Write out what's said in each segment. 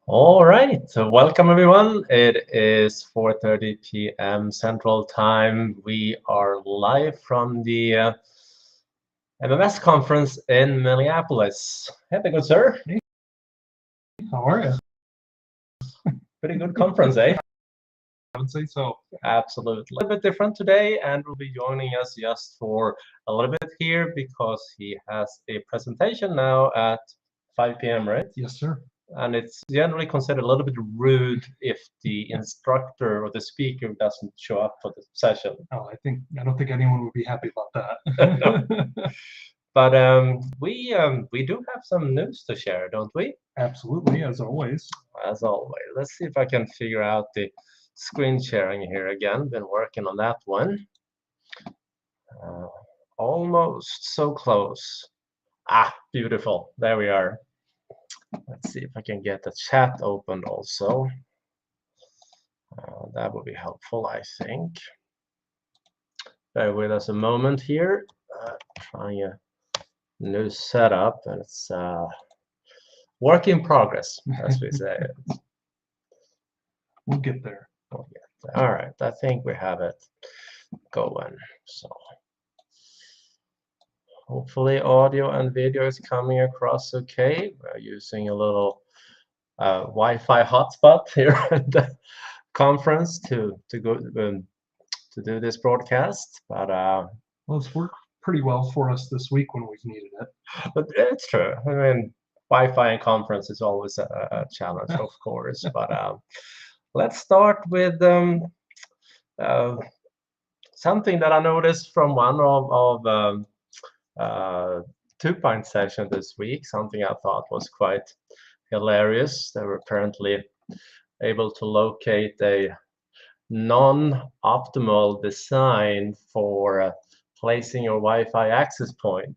All right, so welcome everyone. It is 4:30 p.m. Central Time. We are live from the MMS conference in Minneapolis. Hey, good sir. Hey, how are you? Pretty good conference, eh? I would say so. Absolutely. A little bit different today, and will be joining us just for a little bit here because he has a presentation now at 5 p.m., right? Yes, sir. And it's generally considered a little bit rude if the instructor or the speaker doesn't show up for the session. Oh, I don't think anyone would be happy about that. But we do have some news to share, don't we? Absolutely, as always. As always. Let's see if I can figure out the screen sharing here again. Been working on that one. Almost so close. Ah, beautiful. There we are. Let's see if I can get the chat opened also. That would be helpful, I think. Bear with us a moment here. Trying a new setup, and it's work in progress, as we say. We'll get there. We'll get there. All right, I think we have it going. So hopefully audio and video is coming across okay. We're using a little Wi-Fi hotspot here at the conference to do this broadcast, but well, it's worked pretty well for us this week when we've needed it. But it's true. I mean, Wi-Fi and conference is always a challenge, of course. But let's start with something that I noticed from one of 2-point session this week. Something I thought was quite hilarious. They were apparently able to locate a non-optimal design for placing your Wi-Fi access point.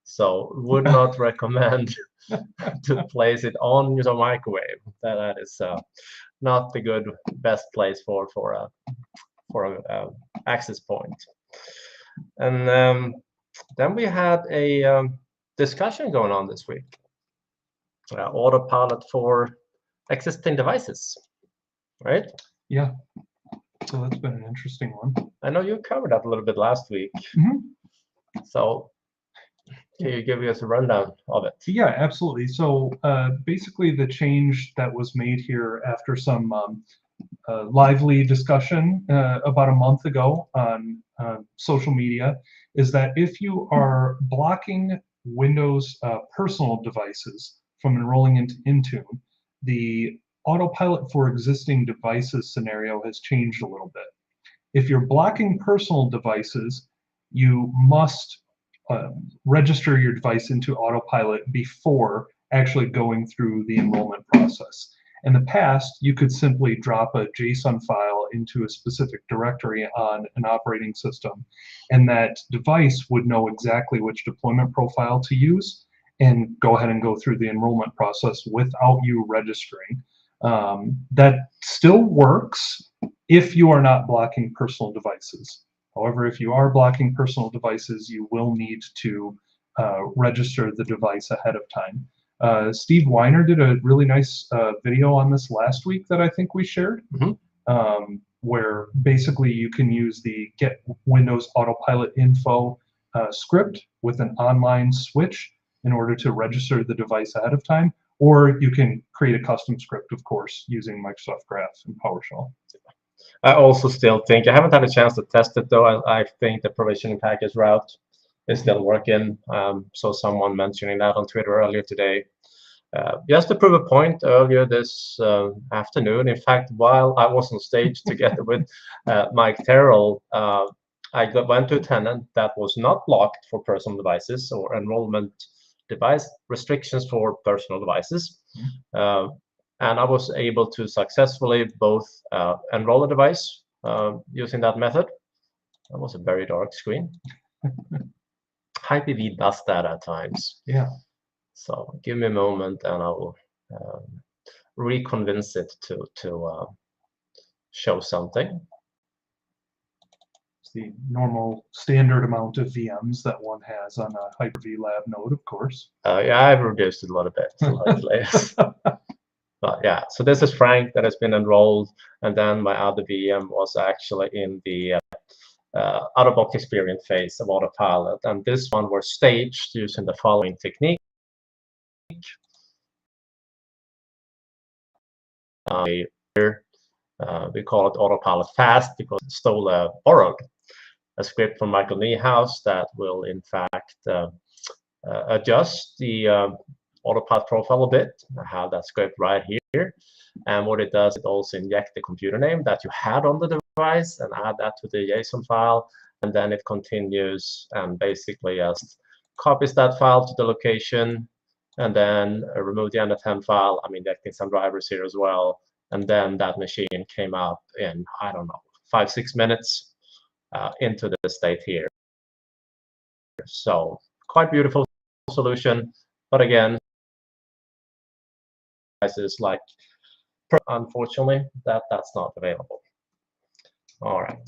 So would not recommend to place it on your microwave. That is not the best place for a access point. And then we had a discussion going on this week. Autopilot for existing devices, right? Yeah. So that's been an interesting one. I know you covered that a little bit last week. So can you give us a rundown of it? Yeah, absolutely. So basically the change that was made here after some lively discussion about a month ago on social media is that if you are blocking Windows personal devices from enrolling into Intune, the autopilot for existing devices scenario has changed a little bit. If you're blocking personal devices, you must register your device into autopilot before actually going through the enrollment process. In the past, you could simply drop a JSON file into a specific directory on an operating system, and that device would know exactly which deployment profile to use and go ahead and go through the enrollment process without you registering. That still works if you are not blocking personal devices. However, if you are blocking personal devices, you will need to register the device ahead of time. Steve Weiner did a really nice video on this last week that I think we shared, where basically you can use the get Windows Autopilot info script with an online switch in order to register the device ahead of time, or you can create a custom script, of course, using Microsoft Graph and PowerShell. I also still think, I haven't had a chance to test it though, I think the provisioning package route is still working. So someone mentioning that on Twitter earlier today. Just to prove a point, earlier this afternoon, in fact, while I was on stage together with Mike Terrell, I went to a tenant that was not blocked for personal devices or enrollment device restrictions for personal devices. And I was able to successfully both enroll a device using that method. That was a very dark screen. Hyper-V does that at times. Yeah. So give me a moment and I will reconvince it to show something. It's the normal standard amount of VMs that one has on a Hyper-V lab node, of course. Yeah, I've reduced it a little bit lately. But yeah, so this is Frank that has been enrolled, and then my other VM was actually in the out-of-box experience phase of Autopilot, and this one was staged using the following technique. Here we call it Autopilot Fast because it borrowed a script from Michael Niehaus that will in fact adjust the Autopilot profile a bit. I have that script right here, and what it does, it also injects the computer name that you had on the device and add that to the JSON file, and then it continues and basically just copies that file to the location, and then remove the NFM file. I'm injecting some drivers here as well, and then that machine came up in, I don't know, 5-6 minutes into the state here. So quite beautiful solution, but again, is like, unfortunately, that's not available. All right.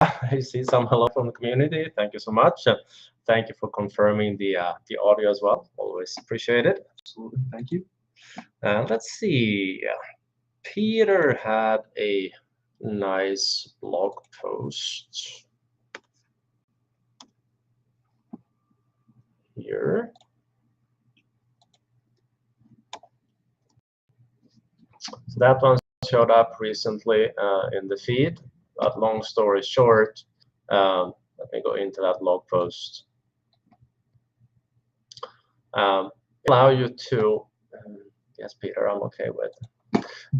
I see some hello from the community. Thank you so much. Thank you for confirming the audio as well. Always appreciate it. Absolutely. Thank you. Let's see. Peter had a nice blog post here. So that one showed up recently in the feed. But long story short, let me go into that blog post. Allow you to, yes, Peter, I'm okay with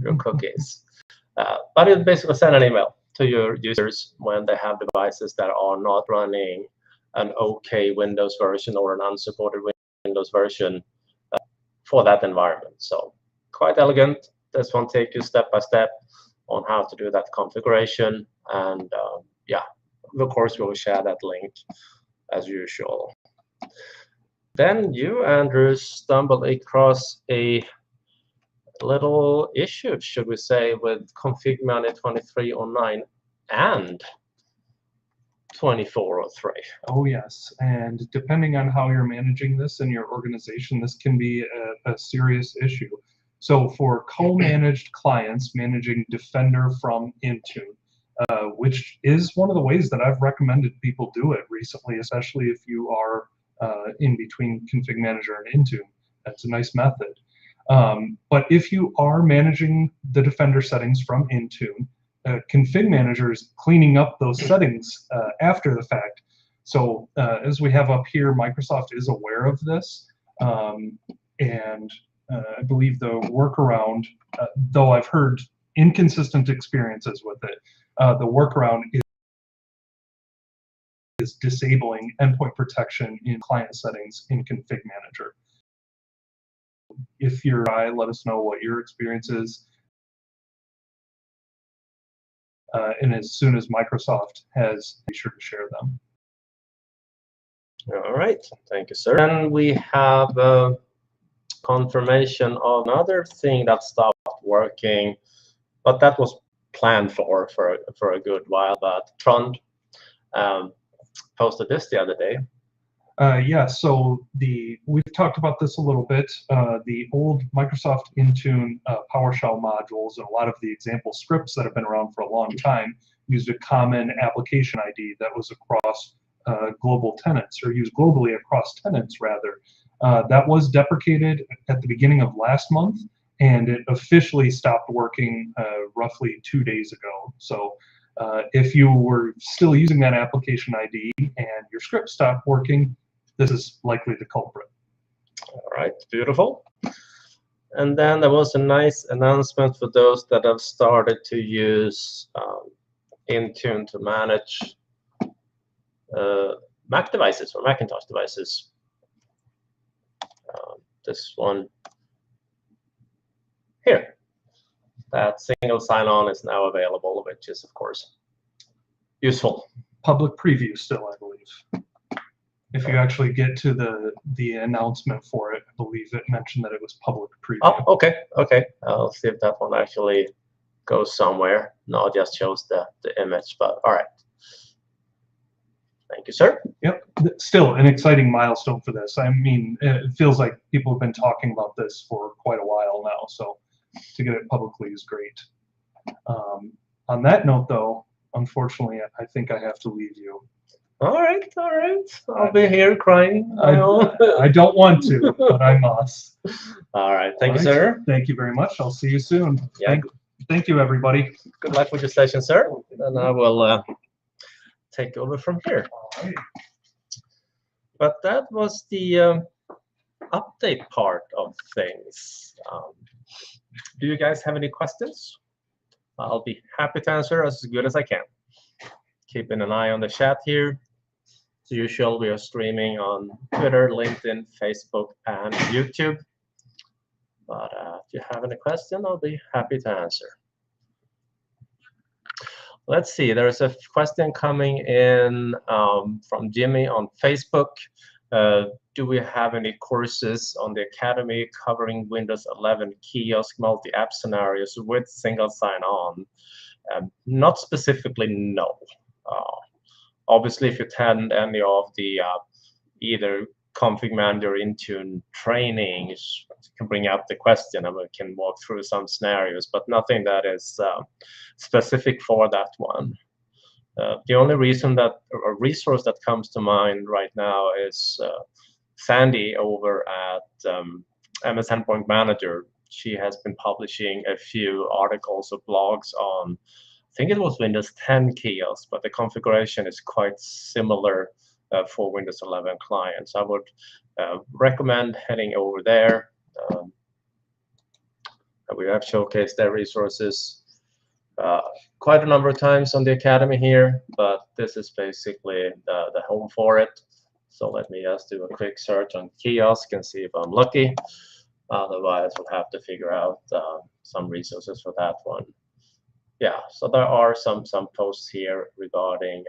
your cookies. But it basically send an email to your users when they have devices that are not running an OK Windows version or an unsupported Windows version for that environment. So quite elegant. This one takes you step by step on how to do that configuration. And yeah, of course, we'll share that link as usual. Then you, Andrew, stumbled across a little issue, should we say, with ConfigMgr 2309 and 2403. Oh, yes. And depending on how you're managing this in your organization, this can be a serious issue. So for co-managed clients managing Defender from Intune, which is one of the ways that I've recommended people do it recently, especially if you are in between ConfigMgr and Intune. That's a nice method. But if you are managing the Defender settings from Intune, ConfigMgr is cleaning up those settings after the fact. So as we have up here, Microsoft is aware of this, and I believe the workaround, though I've heard inconsistent experiences with it, the workaround is disabling endpoint protection in client settings in ConfigMgr. If you're, let us know what your experience is. And as soon as Microsoft has, be sure to share them. All right, thank you, sir. And we have confirmation of another thing that stopped working, but that was planned for a good while. But Trond posted this the other day. Yeah, so we've talked about this a little bit. The old Microsoft Intune PowerShell modules and a lot of the example scripts that have been around for a long time used a common application ID that was across global tenants, or used globally across tenants, rather. That was deprecated at the beginning of last month, and it officially stopped working roughly 2 days ago. So if you were still using that application ID and your script stopped working, this is likely the culprit. All right, beautiful. And then there was a nice announcement for those that have started to use Intune to manage Mac devices or Macintosh devices. This one here. That single sign-on is now available, which is, of course, useful. Public preview still, I believe. If you actually get to the announcement for it, I believe it mentioned that it was public preview. Oh, okay, okay. I'll see if that one actually goes somewhere. No, it just shows the image, but all right. Thank you, sir. Yep, still an exciting milestone for this. I mean, it feels like people have been talking about this for quite a while now, so to get it publicly is great. On that note, though, unfortunately, I think I have to leave you. All right, all right. I'll be here crying. I don't want to, but I must. All right, thank you, sir. Thank you very much. I'll see you soon. Yeah. Thank you, everybody. Good luck with your session, sir. And I will take over from here. All right. But that was the update part of things. Do you guys have any questions? I'll be happy to answer as good as I can. Keeping an eye on the chat here. As usual, we are streaming on Twitter, LinkedIn, Facebook, and YouTube. But if you have any question, I'll be happy to answer. Let's see, there's a question coming in from Jimmy on Facebook. Do we have any courses on the Academy covering Windows 11 Kiosk multi-app scenarios with single sign-on? Not specifically, no. Obviously, if you attend any of the either ConfigMgr or Intune trainings, you can bring up the question and we can walk through some scenarios, but nothing that is specific for that one. The only reason that a resource that comes to mind right now is Sandy over at MS Endpoint Manager. She has been publishing a few articles or blogs on, I think it was Windows 10 Kiosk, but the configuration is quite similar for Windows 11 clients. I would recommend heading over there. We have showcased their resources quite a number of times on the Academy here, but this is basically the home for it. So let me just do a quick search on Kiosk and see if I'm lucky. Otherwise, we'll have to figure out some resources for that one. Yeah, so there are some posts here regarding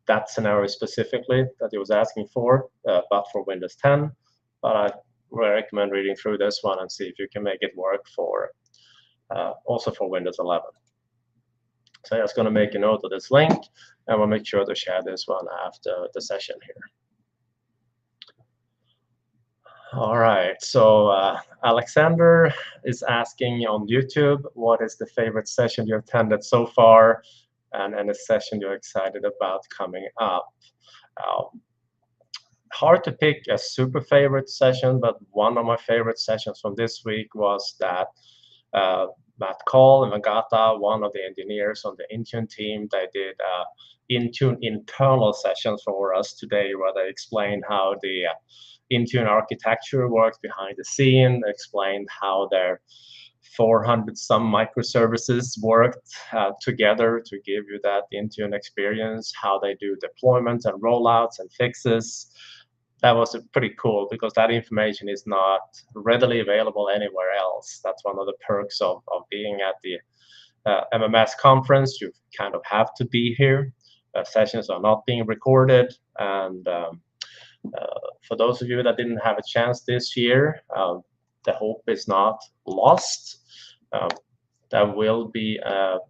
that scenario specifically that he was asking for, but for Windows 10. But I recommend reading through this one and see if you can make it work for also for Windows 11. So I'm just going to make a note of this link, and we'll make sure to share this one after the session here. All right, so Alexander is asking on YouTube, what is the favorite session you attended so far, and a session you're excited about coming up? Hard to pick a super favorite session, but one of my favorite sessions from this week was that Matt Call and Magata, one of the engineers on the Intune team, they did Intune internal sessions for us today, where they explained how the Intune architecture works behind the scene, explained how their 400-some microservices worked together to give you that Intune experience, how they do deployments and rollouts and fixes. That was pretty cool because that information is not readily available anywhere else. That's one of the perks of being at the MMS conference. You kind of have to be here. Sessions are not being recorded, and for those of you that didn't have a chance this year, the hope is not lost. There will be an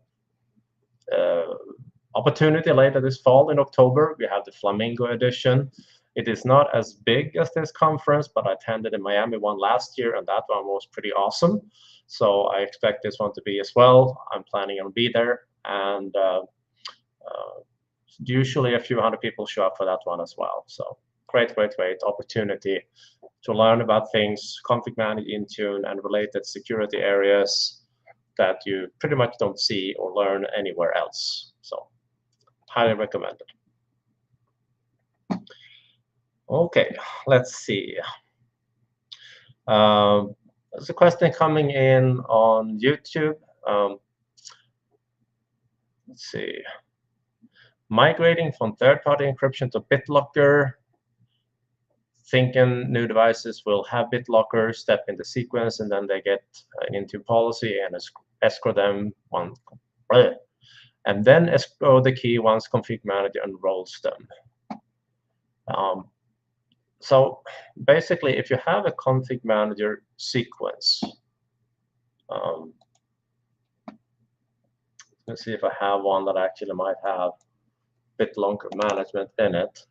opportunity later this fall in October. We have the Flamingo edition. It is not as big as this conference, but I attended the Miami one last year, and that one was pretty awesome. So I expect this one to be as well. I'm planning on be there, and usually a few hundred people show up for that one as well. So great opportunity to learn about things, config manage, Intune, and related security areas that you pretty much don't see or learn anywhere else. So highly recommended. Okay, let's see. There's a question coming in on YouTube. Let's see. Migrating from third-party encryption to BitLocker. Thinking new devices will have BitLocker, step in the sequence, and then they get an Intune policy and escrow them and then escrow the key once config manager unrolls them. So basically, if you have a config manager sequence, let's see if I have one that actually might have BitLocker management in it.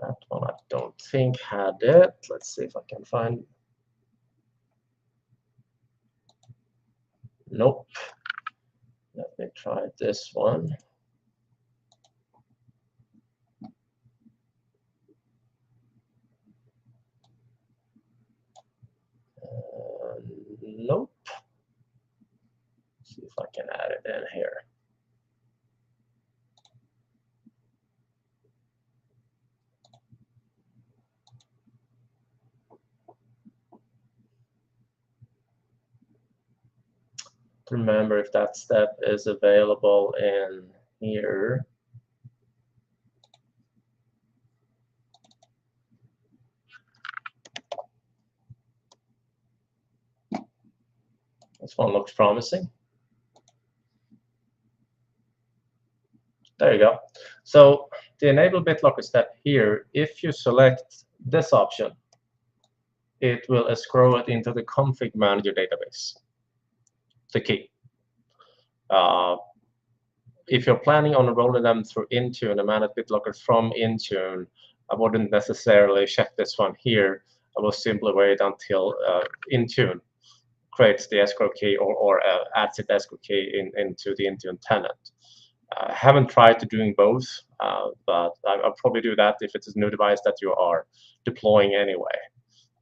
That one I don't think had it. Let's see if I can find. Nope. Let me try this one. Nope. See if I can add it in here. Remember if that step is available in here. This one looks promising. There you go. So the enable BitLocker step here, if you select this option, it will escrow it into the ConfigMgr database, the key. If you're planning on rolling them through Intune and manage BitLocker from Intune, I wouldn't necessarily check this one here. I will simply wait until Intune creates the escrow key or adds its escrow key into the Intune tenant. I haven't tried to doing both, but I'll probably do that if it's a new device that you are deploying anyway.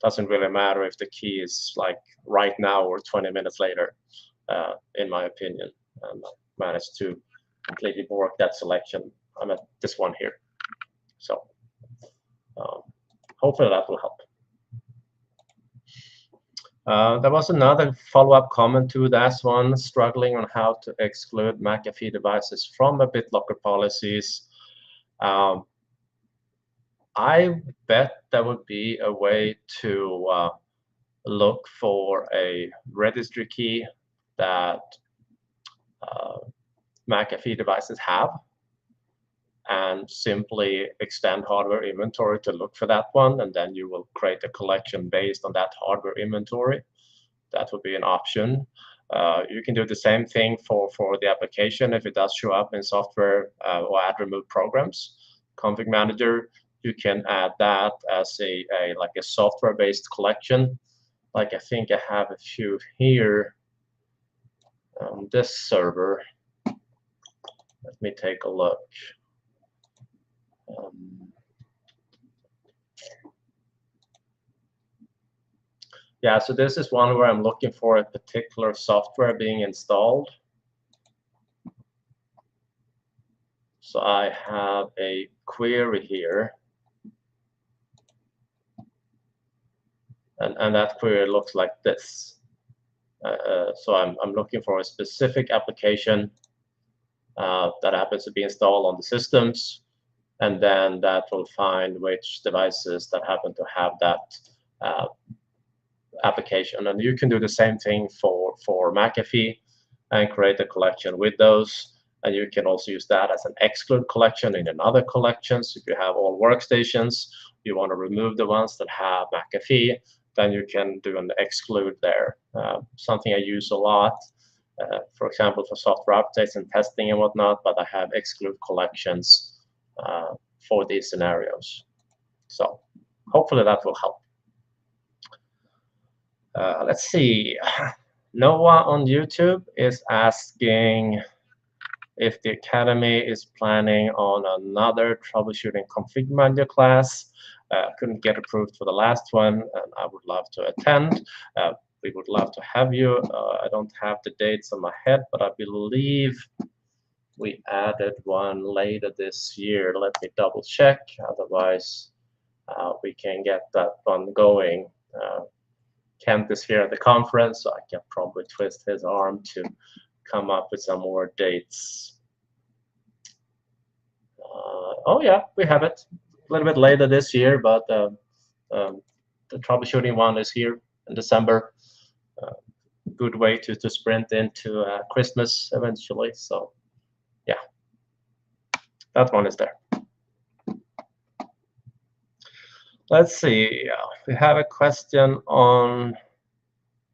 Doesn't really matter if the key is like right now or 20 minutes later, in my opinion. And I managed to completely work that selection. I'm at this one here. So hopefully that will help. There was another follow-up comment to that one, struggling on how to exclude McAfee devices from a BitLocker policies. I bet there would be a way to look for a registry key that McAfee devices have, and simply extend hardware inventory to look for that one, and then you will create a collection based on that hardware inventory. That would be an option. You can do the same thing for the application if it does show up in software or add remove programs. ConfigMgr, you can add that as like a software-based collection. Like I think I have a few here on this server. Let me take a look. Yeah, so this is one where I'm looking for a particular software being installed. So I have a query here. And that query looks like this. So I'm looking for a specific application that happens to be installed on the systems. And then that will find which devices that happen to have that application. And you can do the same thing for McAfee and create a collection with those. And you can also use that as an exclude collection in another collection. So if you have all workstations, you want to remove the ones that have McAfee, then you can do an exclude there. Something I use a lot, for example, for software updates and testing and whatnot, but I have exclude collections for these scenarios. So hopefully that will help. Let's see. Noah on YouTube is asking if the Academy is planning on another Troubleshooting ConfigMgr class. Couldn't get approved for the last one, and I would love to attend. We would love to have you. I don't have the dates on my head, but I believe we added one later this year. Let me double check. Otherwise, we can get that one going. Kent is here at the conference, so I can probably twist his arm to come up with some more dates. Oh yeah, we have it. A little bit later this year, but the troubleshooting one is here in December. Good way to sprint into Christmas eventually. So yeah, that one is there. Let's see. We have a question on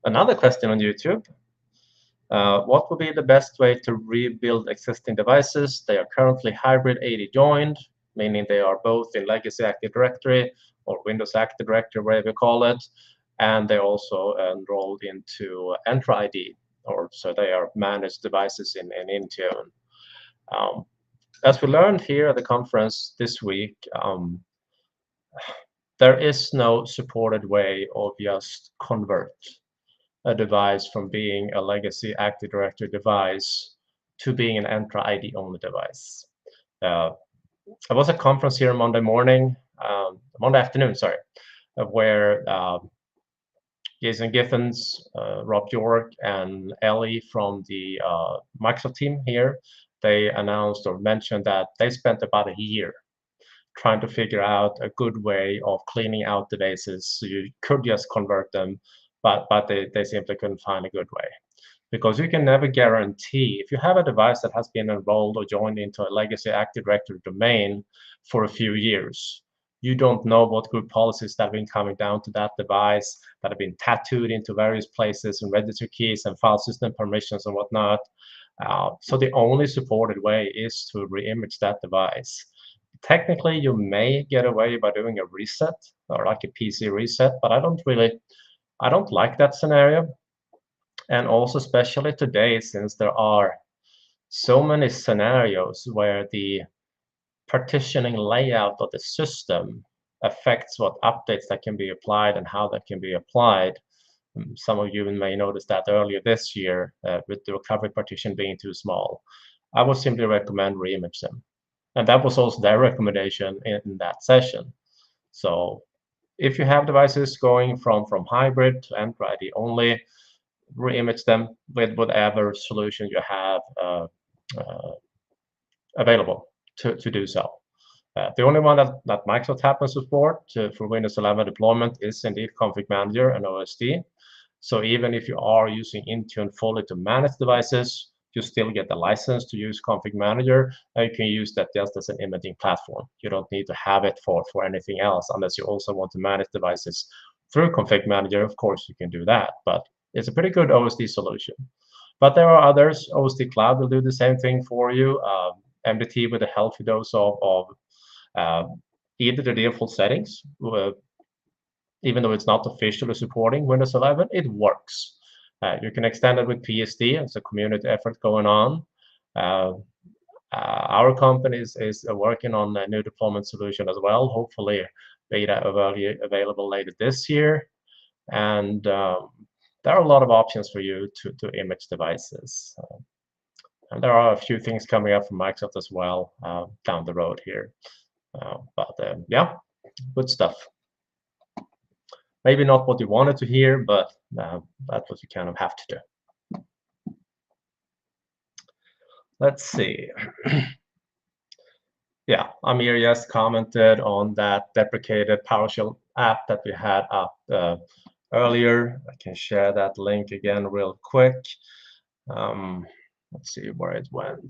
another question on YouTube. What would be the best way to rebuild existing devices? They are currently hybrid 80 joined, meaning they are both in legacy Active Directory or Windows Active Directory, whatever you call it, and they also enrolled into Entra ID, or so they are managed devices in Intune. As we learned here at the conference this week, there is no supported way of just convert a device from being a legacy Active Directory device to being an Entra ID only device. There was a conference here Monday afternoon, sorry, where Jason Giffens, Rob York, and Ellie from the Microsoft team here, they announced or mentioned that they spent about a year trying to figure out a good way of cleaning out devices so you could just convert them, but they simply couldn't find a good way. Because you can never guarantee, if you have a device that has been enrolled or joined into a legacy Active Directory domain for a few years, you don't know what group policies that have been coming down to that device, that have been tattooed into various places and registry keys and file system permissions and whatnot. So the only supported way is to reimage that device. Technically, you may get away by doing a reset or like a PC reset, but I don't like that scenario. And also, especially today, since there are so many scenarios where the partitioning layout of the system affects what updates that can be applied and how that can be applied. Some of you may notice that earlier this year with the recovery partition being too small. I would simply recommend reimage them. And that was also their recommendation in that session. So if you have devices going from hybrid to Entra ID only, reimage them with whatever solution you have available to do so. The only one that Microsoft happens to support for Windows 11 deployment is indeed ConfigMgr and OSD. So even if you are using Intune fully to manage devices, you still get the license to use ConfigMgr, and you can use that just as an imaging platform. You don't need to have it for anything else unless you also want to manage devices through ConfigMgr. Of course, you can do that, but it's a pretty good OSD solution. But there are others. OSD Cloud will do the same thing for you. MDT with a healthy dose of either the default settings, even though it's not officially supporting Windows 11, it works. You can extend it with PSD. It's a community effort going on. Our company is working on a new deployment solution as well, hopefully beta available later this year. And there are a lot of options for you to image devices. And there are a few things coming up from Microsoft as well down the road here. Yeah, good stuff. Maybe not what you wanted to hear, but that's what you kind of have to do. Let's see. Yeah, Amir just commented on that deprecated PowerShell app that we had up earlier. I can share that link again real quick. Let's see where it went.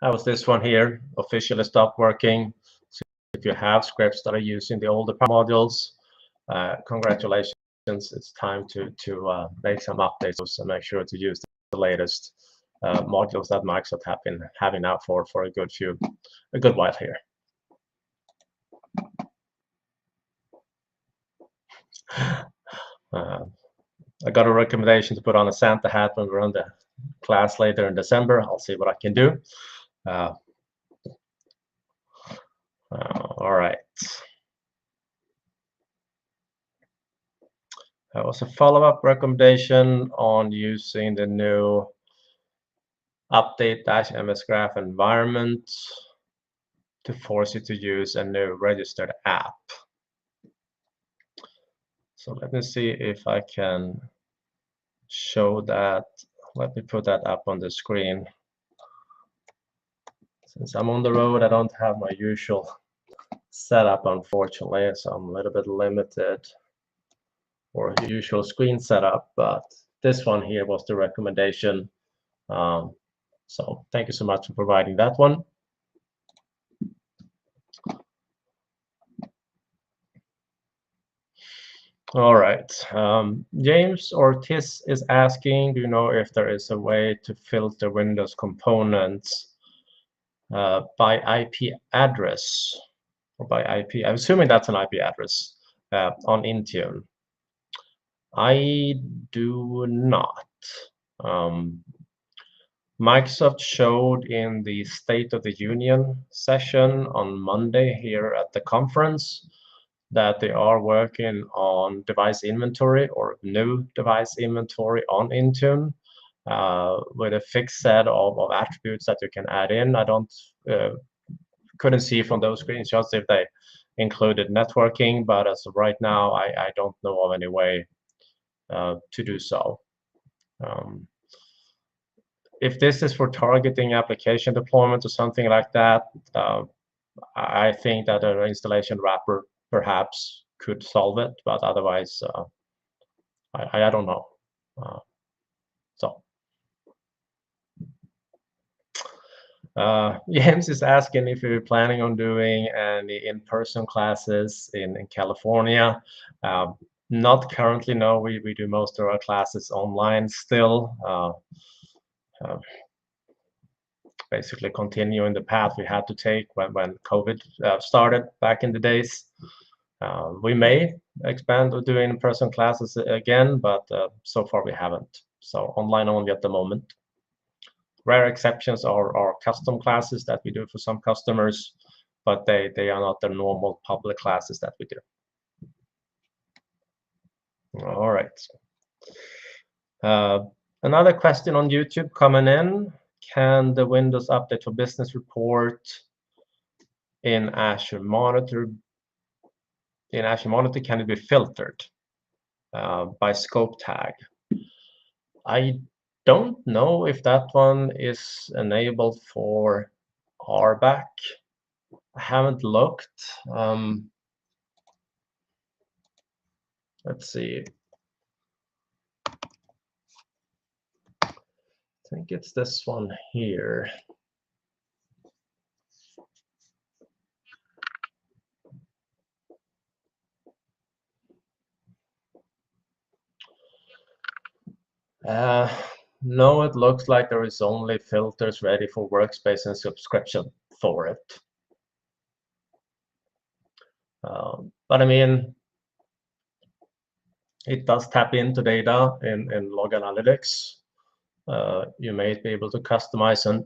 That was this one here, officially stopped working. So if you have scripts that are using the older modules, congratulations, it's time to make some updates and make sure to use the latest modules that Microsoft have been having out for a good while here. I got a recommendation to put on a Santa hat when we're on the class later in December. I'll see what I can do. All right. That was a follow-up recommendation on using the new update-msgraph environment to force you to use a new registered app. So let me see if I can show that. Let me put that up on the screen. Since I'm on the road, I don't have my usual setup, unfortunately, so I'm a little bit limited for the usual screen setup, but this one here was the recommendation. So thank you so much for providing that one. All right. James Ortiz is asking, do you know if there is a way to filter Windows components by IP address or by IP? I'm assuming that's an IP address on Intune. I do not. Microsoft showed in the State of the Union session on Monday here at the conference that they are working on device inventory or new device inventory on Intune with a fixed set of attributes that you can add in. I couldn't see from those screenshots if they included networking, but as of right now, I don't know of any way to do so. If this is for targeting application deployment or something like that, I think that an installation wrapper perhaps could solve it, but otherwise, I don't know. James is asking if you're planning on doing any in-person classes in California. Not currently, no. We do most of our classes online still. Basically continuing the path we had to take when COVID started back in the days. We may expand to doing in-person classes again, but so far we haven't. So online only at the moment. Rare exceptions are custom classes that we do for some customers, but they are not the normal public classes that we do. All right. Another question on YouTube coming in. Can the Windows Update for Business report in Azure Monitor can it be filtered by scope tag? I don't know if that one is enabled for RBAC. I haven't looked. Let's see. I think it's this one here. No, it looks like there is only filters ready for workspace and subscription for it. But I mean, it does tap into data in Log Analytics. You may be able to customize and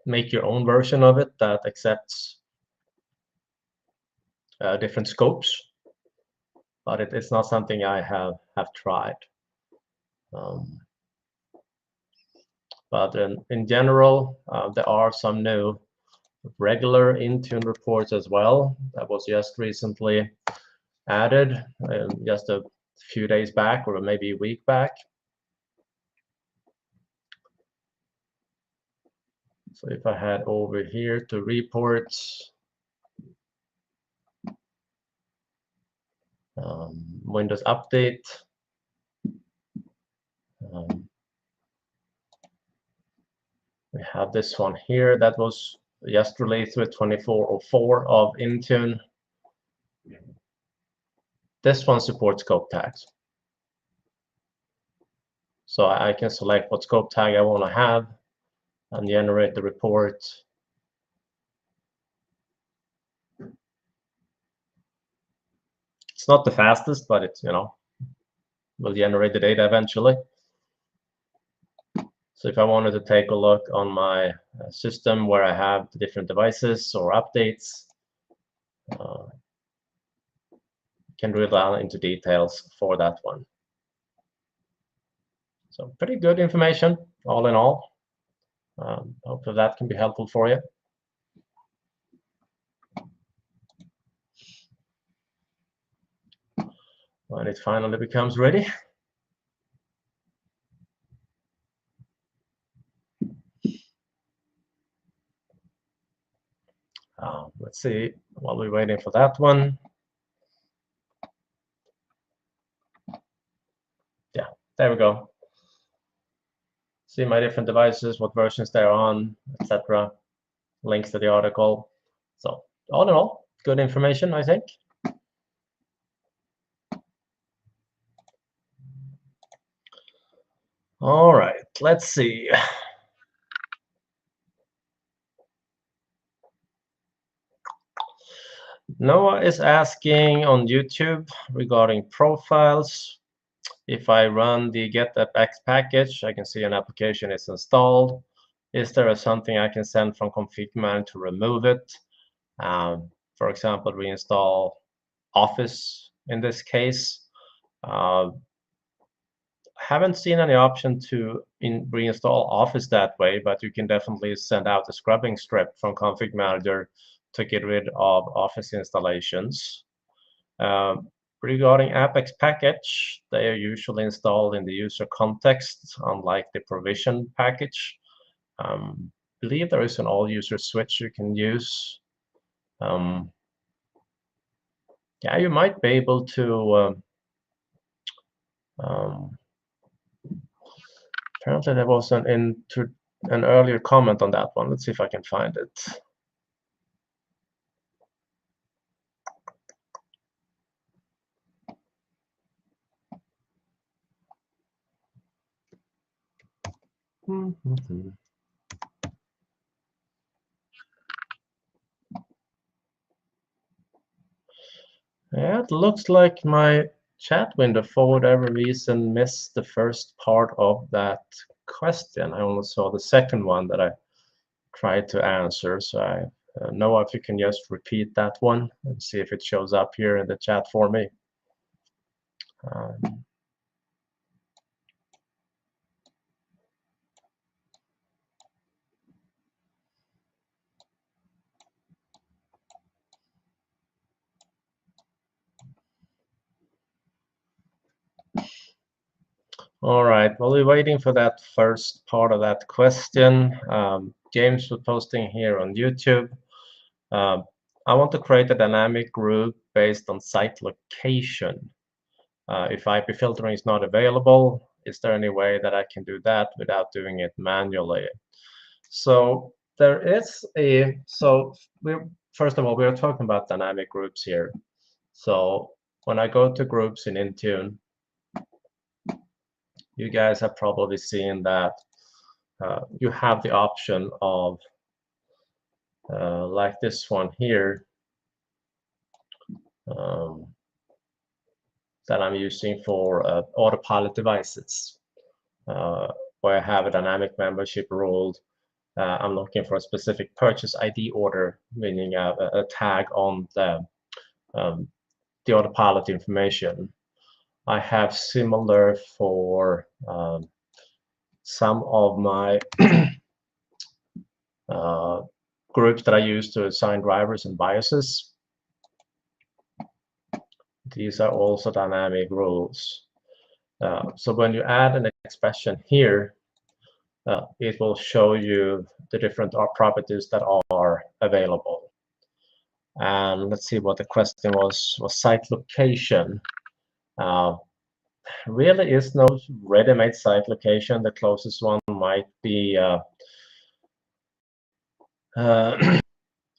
make your own version of it that accepts different scopes, but it's not something I have tried. But in general, there are some new regular Intune reports as well that was just recently added, just a few days back or maybe a week back. So if I head over here to reports, Windows Update, we have this one here that was just released with 24.04 of Intune. This one supports scope tags. So I can select what scope tag I want to have and generate the report. It's not the fastest, but it's, will generate the data eventually. So if I wanted to take a look on my system where I have the different devices or updates, can drill down into details for that one. So pretty good information, all in all. Hopefully that can be helpful for you. When it finally becomes ready. let's see, while we're waiting for that one. Yeah, there we go. See my different devices, what versions they're on, etc. Links to the article. So all in all, good information, I think. All right, let's see. Noah is asking on YouTube regarding profiles. If I run the get APPX package, I can see an application is installed. Is there something I can send from ConfigMgr to remove it? For example, reinstall Office in this case. Haven't seen any option to reinstall Office that way, but you can definitely send out a scrubbing script from ConfigMgr to get rid of Office installations. Regarding APPXpackage, they are usually installed in the user context, unlike the provision package. Believe there is an all-user switch you can use. Yeah, you might be able to. Apparently, there was an earlier comment on that one. Let's see if I can find it. Yeah, it looks like my chat window for whatever reason missed the first part of that question. I only saw the second one that I tried to answer. So I know if you can just repeat that one and see if it shows up here in the chat for me. All right, while we're waiting for that first part of that question, James was posting here on YouTube. I want to create a dynamic group based on site location. If IP filtering is not available, is there any way that I can do that without doing it manually? So there is first of all, we are talking about dynamic groups here. So when I go to groups in Intune, you guys have probably seen that you have the option of, like this one here, that I'm using for Autopilot devices, where I have a dynamic membership rule. I'm looking for a specific purchase ID order, meaning a tag on the Autopilot information. I have similar for some of my groups that I use to assign drivers and BIOSes. These are also dynamic rules. So when you add an expression here, it will show you the different properties that are available. And let's see what the question was site location. Really is no ready-made site location. The closest one might be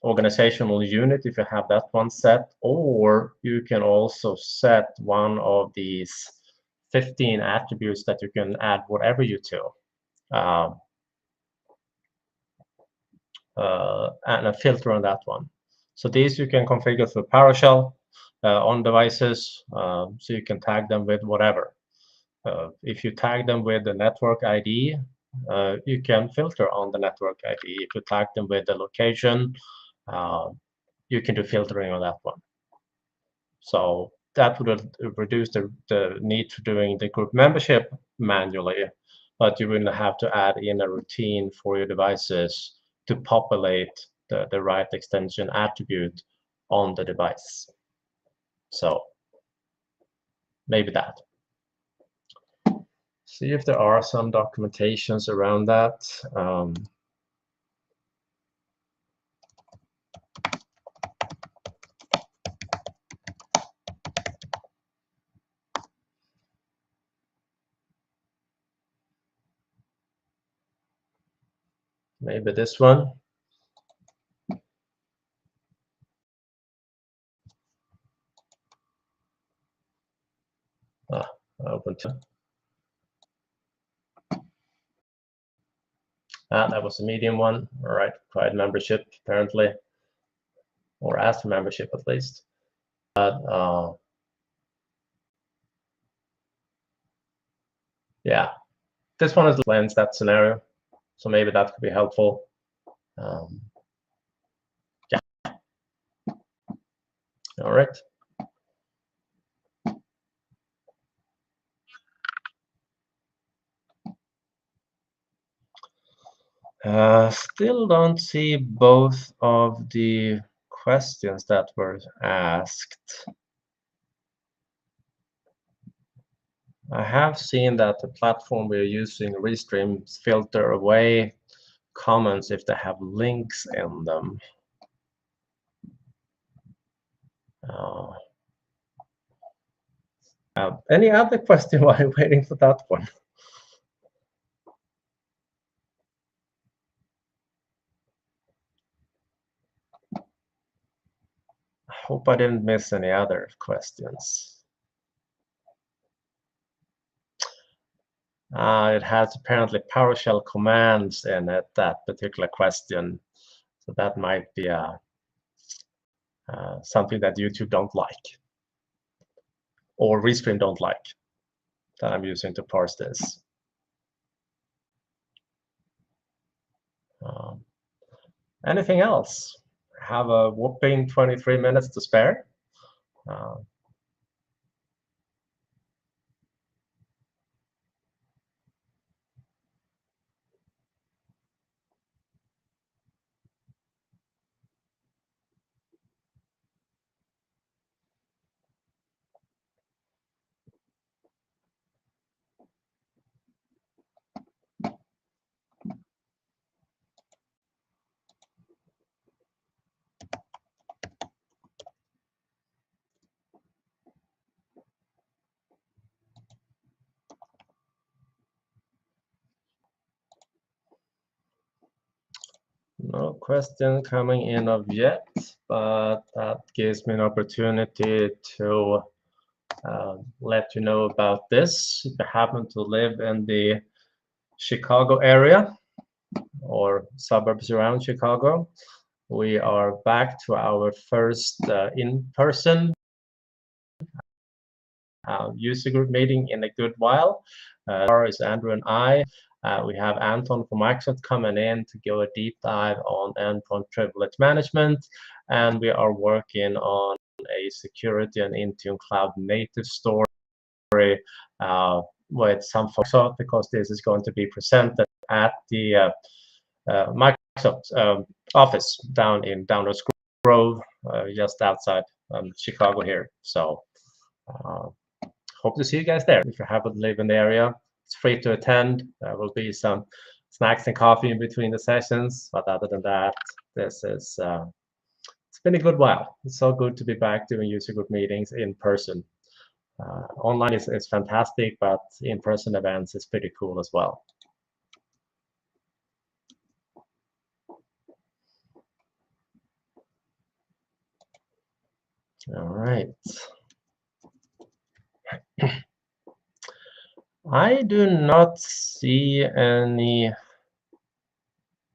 organizational unit if you have that one set, or you can also set one of these 15 attributes that you can add whatever you to, and a filter on that one. So these you can configure through PowerShell on devices, so you can tag them with whatever. If you tag them with the network ID, you can filter on the network ID. If you tag them with the location, you can do filtering on that one. So that would reduce the need for doing the group membership manually, but you wouldn't have to add in a routine for your devices to populate the right extension attribute on the device. So maybe that. See if there are some documentations around that. Maybe this one. Open to. That was a medium one. All right, required membership apparently, or asked for membership at least. But yeah, this one is lens that scenario, so maybe that could be helpful. Yeah. All right. Still don't see both of the questions that were asked. I have seen that the platform we're using, Restream, filter away comments if they have links in them. Any other question while you're waiting for that one? I hope I didn't miss any other questions. It has apparently PowerShell commands in it, that particular question. So that might be something that YouTube don't like, or Restream don't like, that I'm using to parse this. Anything else? I have a whopping 23 minutes to spare. No question coming in of yet, but that gives me an opportunity to let you know about this. If you happen to live in the Chicago area or suburbs around Chicago, we are back to our first in-person user group meeting in a good while. Is Andrew and I. We have Anton from Microsoft coming in to go a deep dive on endpoint privilege management, and we are working on a security and Intune cloud native story with some folks off, because this is going to be presented at the Microsoft office down in Downers Grove, just outside Chicago here. So hope to see you guys there. If you happen to live in the area, it's free to attend. There will be some snacks and coffee in between the sessions, but other than that, this is it's been a good while. It's so good to be back doing user group meetings in person. Online is fantastic, but in-person events is pretty cool as well. All right. I do not see any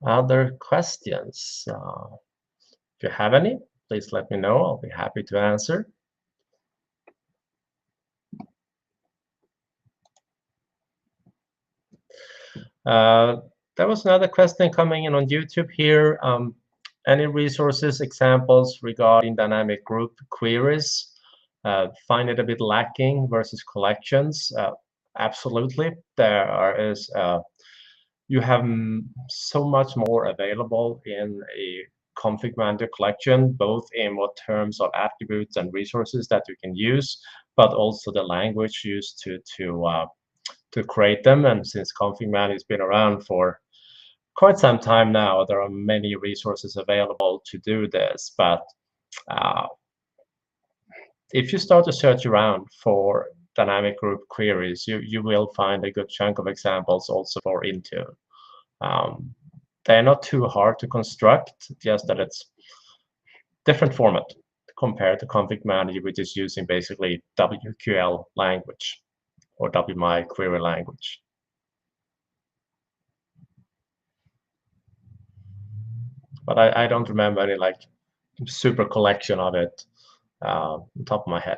other questions. If you have any, please let me know. I'll be happy to answer. There was another question coming in on YouTube here. Any resources, examples regarding dynamic group queries? Find it a bit lacking versus collections. Absolutely, there is. You have so much more available in a ConfigMgr collection, both in what terms of attributes and resources that you can use, but also the language used to create them. And since ConfigMgr has been around for quite some time now, there are many resources available to do this. But if you start to search around for dynamic group queries, you will find a good chunk of examples also for Intune. they're not too hard to construct, just that it's different format compared to ConfigMgr, which is using basically WQL language or WMI query language. But I don't remember any like super collection of it on top of my head.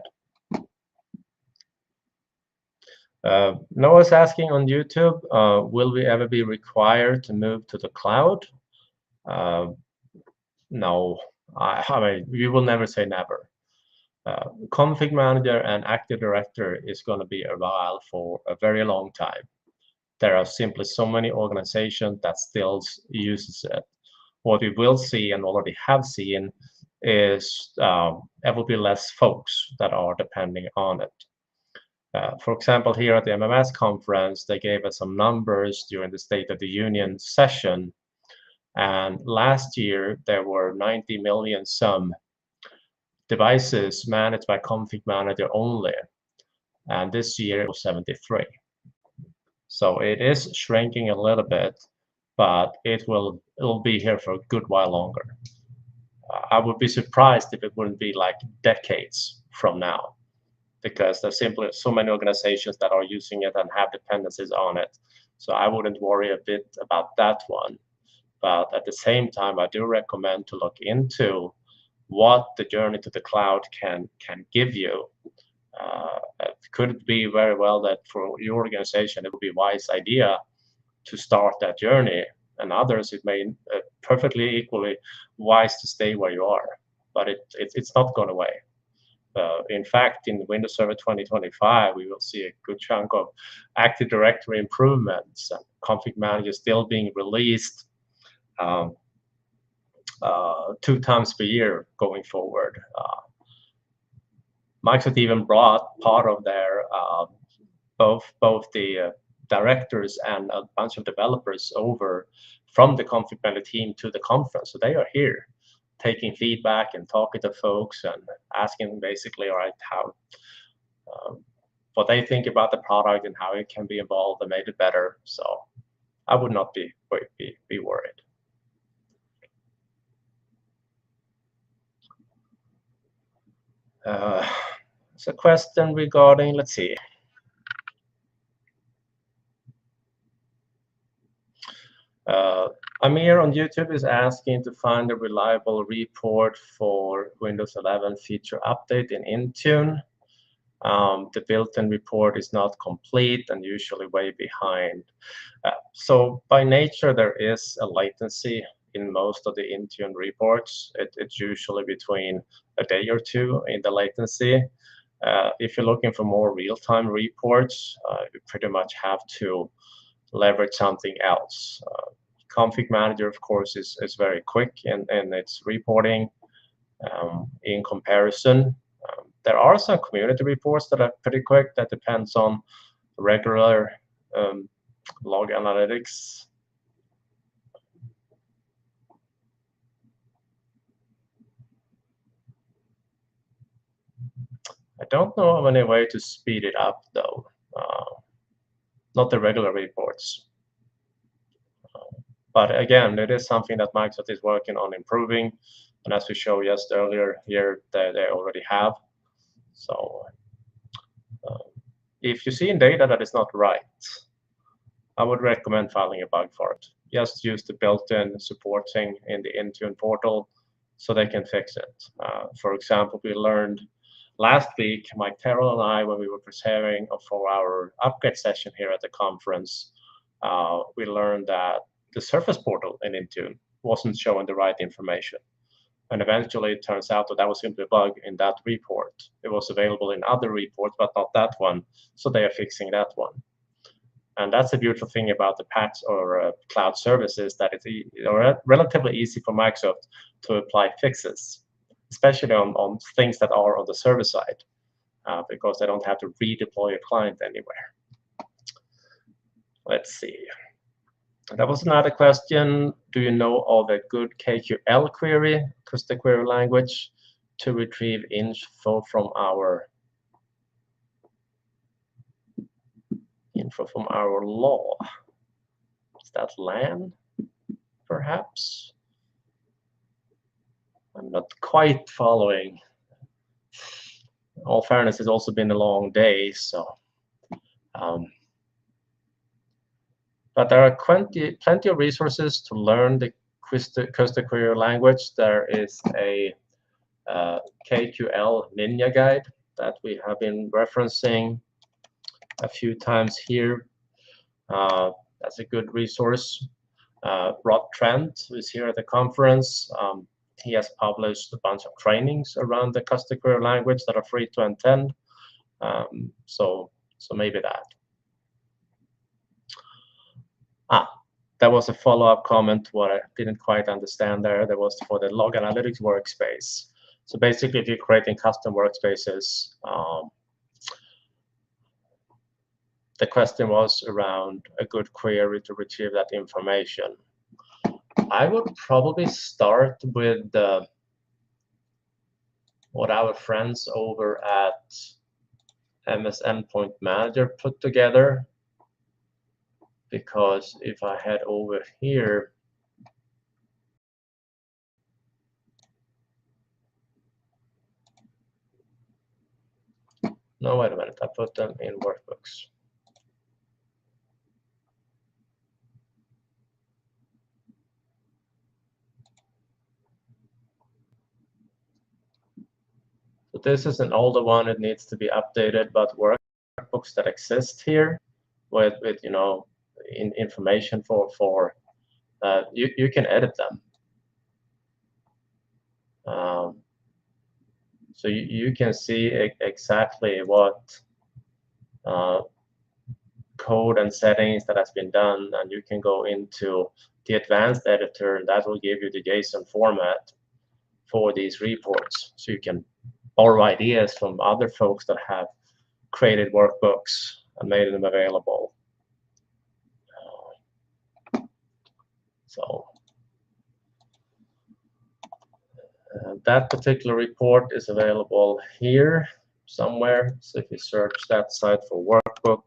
Noah's asking on YouTube, will we ever be required to move to the cloud? No, I mean, we will never say never. ConfigMgr and Active Directory is going to be around for a very long time. There are simply so many organizations that still uses it. What we will see and already have seen is there will be less folks that are depending on it. For example, here at the MMS conference, they gave us some numbers during the State of the Union session. And last year, there were 90 million some devices managed by ConfigMgr only. And this year, it was 73. So it is shrinking a little bit, but it'll be here for a good while longer. I would be surprised if it wouldn't be like decades from now, because there's simply so many organizations that are using it and have dependencies on it. So I wouldn't worry a bit about that one. But at the same time, I do recommend to look into what the journey to the cloud can give you. It could be very well that for your organization, it would be a wise idea to start that journey. And others, it may perfectly equally wise to stay where you are. But it's not going away. In fact, in Windows Server 2025, we will see a good chunk of Active Directory improvements and ConfigMgr still being released 2 times per year going forward. Microsoft even brought part of their both the directors and a bunch of developers over from the ConfigMgr team to the conference. So they are here taking feedback and talking to folks and asking basically, all right, how what they think about the product and how it can be evolved and made it better. So I would not be worried. It's a question regarding, let's see. Amir on YouTube is asking to find a reliable report for Windows 11 feature update in Intune. The built-in report is not complete and usually way behind. So by nature, there is a latency in most of the Intune reports. It's usually between a day or 2 in the latency. If you're looking for more real-time reports, you pretty much have to leverage something else. ConfigMgr, of course, is very quick in its reporting in comparison. There are some community reports that are pretty quick. That depends on regular log analytics. I don't know of any way to speed it up, though. Not the regular reports. But again, it is something that Microsoft is working on improving. And as we showed just earlier here, they already have. So if you see in data that is not right, I would recommend filing a bug for it. Just use the built-in supporting in the Intune portal so they can fix it. For example, we learned last week, Mike Terrell and I, when we were preparing for our upgrade session here at the conference, we learned that the Surface portal in Intune wasn't showing the right information. And eventually it turns out that was simply a bug in that report. It was available in other reports, but not that one. So they are fixing that one. And that's the beautiful thing about the patch or cloud services, that it's relatively easy for Microsoft to apply fixes, especially on things that are on the server side, because they don't have to redeploy a client anywhere. Let's see. That was another question. Do you know of a good KQL query, acoustic query language, to retrieve info from our law? Is that LAN, perhaps. I'm not quite following. In all fairness, it's also been a long day, so. But there are plenty of resources to learn the Costa Query language. There is a KQL Ninja guide that we have been referencing a few times here. That's a good resource. Rod Trent, who is here at the conference, he has published a bunch of trainings around the Costa Query language that are free to attend. So maybe that. There was a follow-up comment, what I didn't quite understand there. There was for the Log Analytics workspace. So basically, if you're creating custom workspaces, the question was around a good query to retrieve that information. I would probably start with what our friends over at MS Endpoint Manager put together. Because if I head over here, no, wait a minute, I put them in workbooks. So this is an older one, it needs to be updated, but workbooks that exist here with you know, information for you can edit them. So you can see exactly what code and settings that has been done, and you can go into the advanced editor, and that will give you the JSON format for these reports. So you can borrow ideas from other folks that have created workbooks and made them available. So that particular report is available here somewhere. So if you search that site for workbook,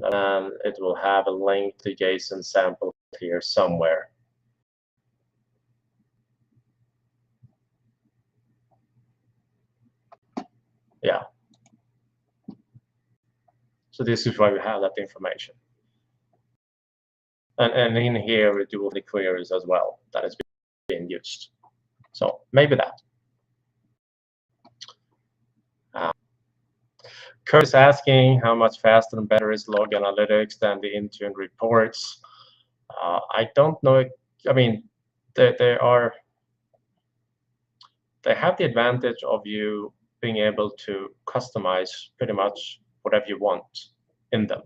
and it will have a link to JSON sample here somewhere. Yeah. So this is why we have that information. And in here, we do the queries as well that is being used. So maybe that. Kurt is asking how much faster and better is Log Analytics than the Intune reports. I don't know. I mean, they have the advantage of you being able to customize pretty much whatever you want in them.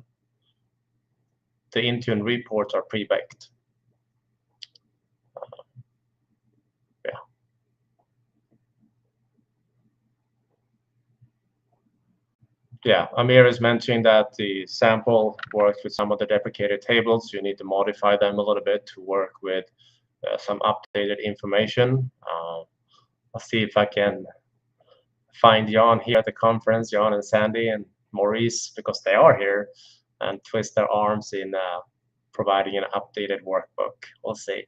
The Intune reports are pre-baked. Yeah. Yeah, Amir is mentioning that the sample works with some of the deprecated tables. You need to modify them a little bit to work with some updated information. I'll see if I can find Johan here at the conference, Johan and Sandy and Maurice, because they are here, and twist their arms in providing an updated workbook. We'll see.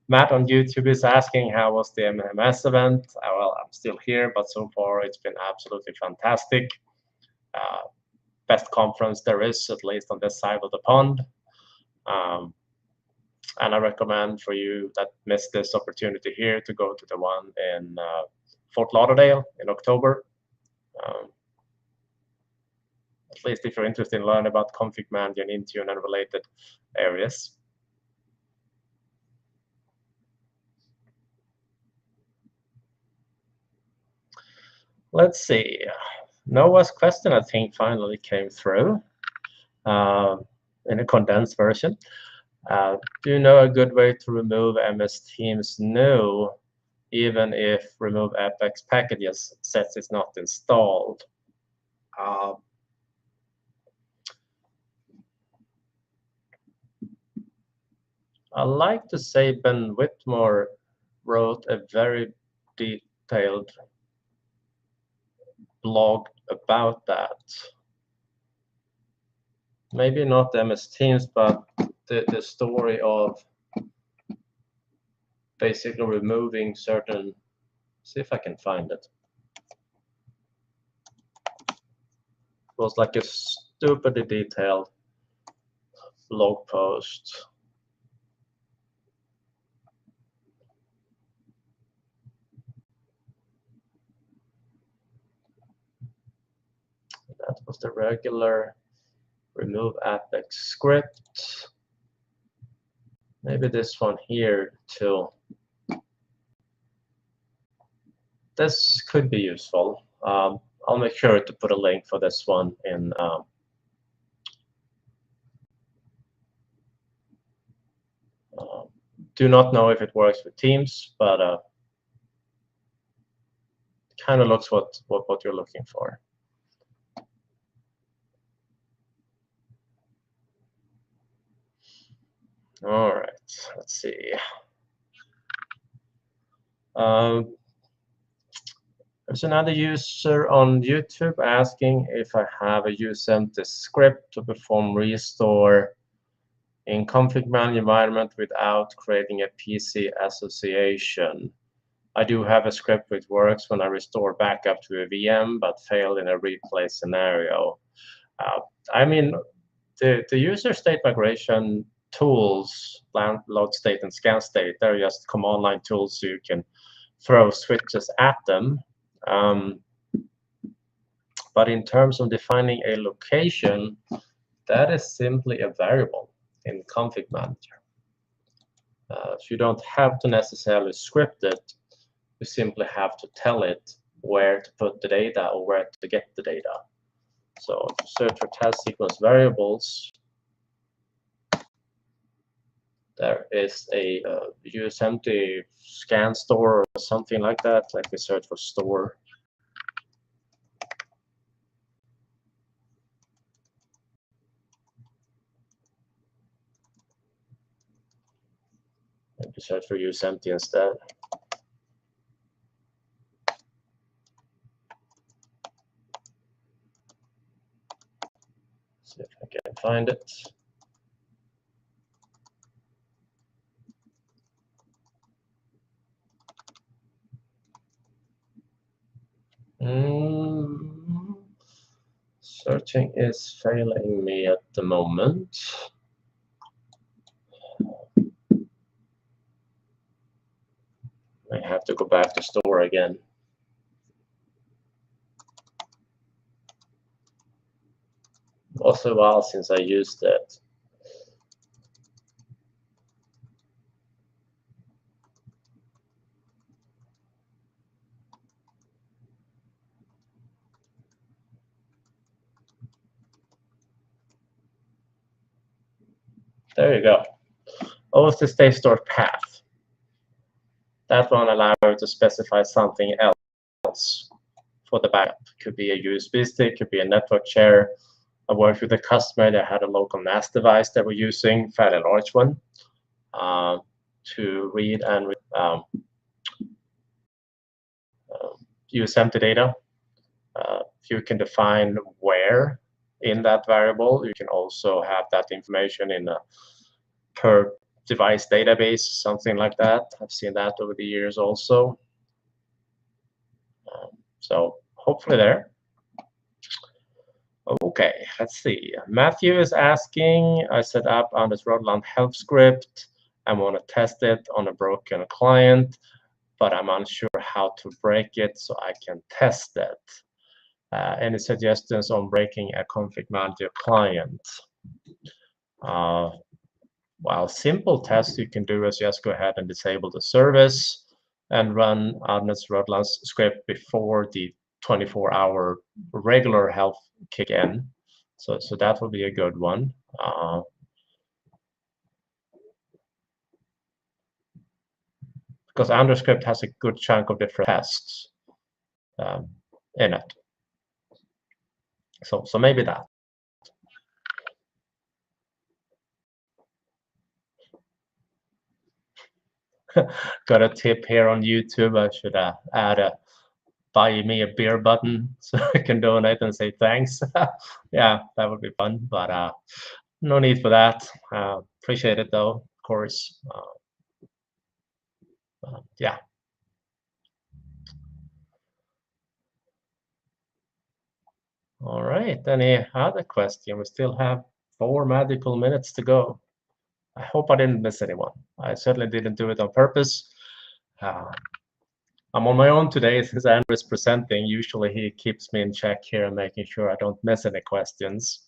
Matt on YouTube is asking, how was the MMS event? Well, I'm still here, but so far it's been absolutely fantastic. Best conference there is, at least on this side of the pond. And I recommend for you that missed this opportunity here to go to the one in Fort Lauderdale in October. At least if you're interested in learning about ConfigMgr and Intune and related areas. Let's see. Noah's question, I think, finally came through in a condensed version. Do you know a good way to remove MSTeams-new even if remove APPXpackages sets is not installed? I like to say Ben Whitmore wrote a very detailed blog about that. Maybe not MS Teams, but the story of basically removing certain. See if I can find it. It was like a stupidly detailed blog post. That was the regular remove APPX script. Maybe this one here too. This could be useful. I'll make sure to put a link for this one in do not know if it works with Teams, but kind of looks what you're looking for. All right, let's see. There's another user on YouTube asking if I have a USMT script to perform restore in ConfigMgr environment without creating a PC association. I do have a script which works when I restore backup to a VM, but failed in a replay scenario. I mean, the user state migration tools, load state and scan state, they're just command line tools, so you can throw switches at them. But in terms of defining a location, that is simply a variable in ConfigMgr. So you don't have to necessarily script it. You simply have to tell it where to put the data or where to get the data. So if you search for task sequence variables, there is a USMT scan store or something like that. Let me search for store. Let me search for USMT instead. See if I can find it. Searching is failing me at the moment. I have to go back to store again. It was a while since I used it. There you go. OS to state stored path. That one allows you to specify something else for the backup. Could be a USB stick, could be a network share. I worked with a customer that had a local NAS device they were using, fairly large one, to read and use empty data. You can define where in that variable. You can also have that information in a per device database, something like that. I've seen that over the years also. So hopefully there. Okay, let's see. Matthew is asking, I set up on this Rodland help script. I want to test it on a broken client, but I'm unsure how to break it so I can test it. Any suggestions on breaking a ConfigMgr client? Well, simple tests you can do is just go ahead and disable the service and run Adnet's Rodland's script before the 24-hour regular help kick in. So that would be a good one. Because Android script has a good chunk of different tests in it. So maybe that. got a tip here on YouTube. I should add a buy me a beer button so I can donate and say thanks. Yeah, that would be fun, but no need for that. Appreciate it though, of course. Yeah. All right. Any other question? We still have 4 magical minutes to go. I hope I didn't miss anyone. I certainly didn't do it on purpose. I'm on my own today since Andrew is presenting. Usually he keeps me in check here and making sure I don't miss any questions.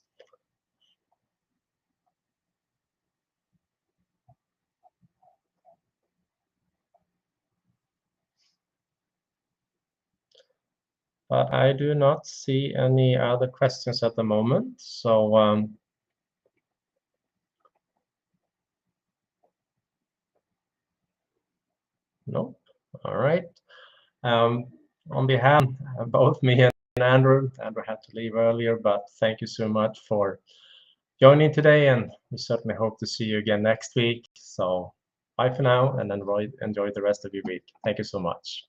But I do not see any other questions at the moment. So nope. All right. On behalf of both me and Andrew had to leave earlier, but thank you so much for joining today, and we certainly hope to see you again next week. So bye for now, and enjoy the rest of your week. Thank you so much.